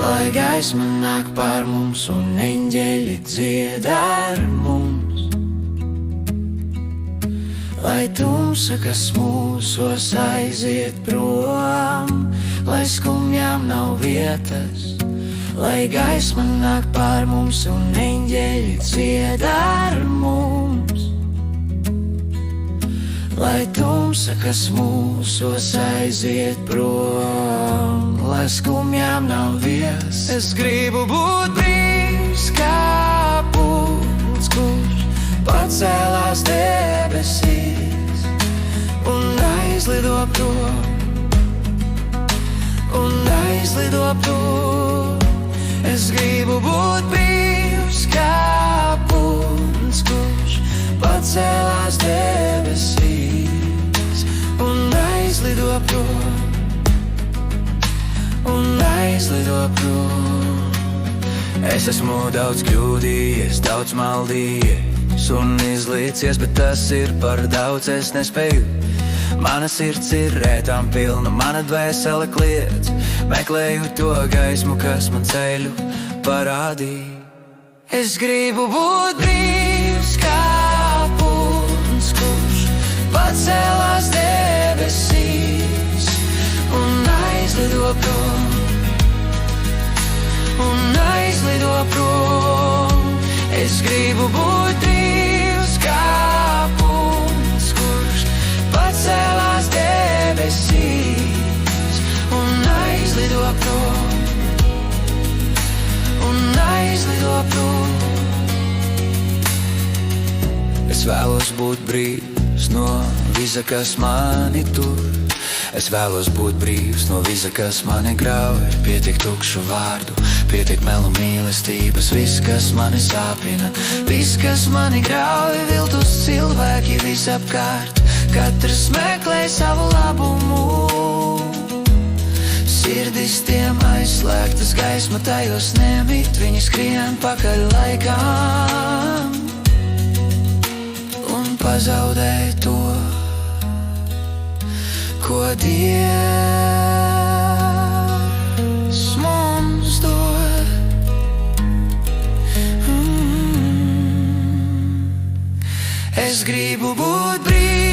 Lai gaisma nāk pār mums un eņģeļi dzied ar mums. Lai tumsa, kas mūsos aiziet prom, lai skumjām nav vietas. Lai gaisma nāk pār mums un eņģeļi dzied ar mums. Lai tumsa, kas mūsos aiziet prom, lai skumjām nav vietas. Es gribu būt brīvs kā pūls, kurš pacēlās debesīs un aizlido prom, un aizlido prom. Es gribu būt brīvs kā pūls, kurš pacēlās debesīs un aizlido prom, un aizlido prom. Es esmu daudz kļūdījies, daudz maldījies un izlīcies, bet tas ir par daudz, es nespēju. Mana sirds ir rētām pilna, mana dvēsele kliedz. Meklēju to gaismu, kas man ceļu parādīja. Es gribu būt brīvs kā pūls, kurš pacēlās debesīs un aizlido prom, un aizlido prom. Es gribu būt brīvs kā pūls, kurš pacēlās debesīs un aizlido prom, un aizlido prom. Es vēlos būt brīvs no visa, kas mani tur. Es vēlos būt brīvs no visa, kas mani grauj. Pietiek tukšu vārdu, pietiek melu mīlestības. Viss, kas mani sāpina, viss, kas mani grauj. Viltus cilvēki visapkārt, katrs meklē savu labumu. Sirdis tiem aizslēgtas, gaisma tajos nemīt. Viņi skrien pakaļ laikām un pazaudē to, ko Dievs mums dod. Es gribu būt brīvs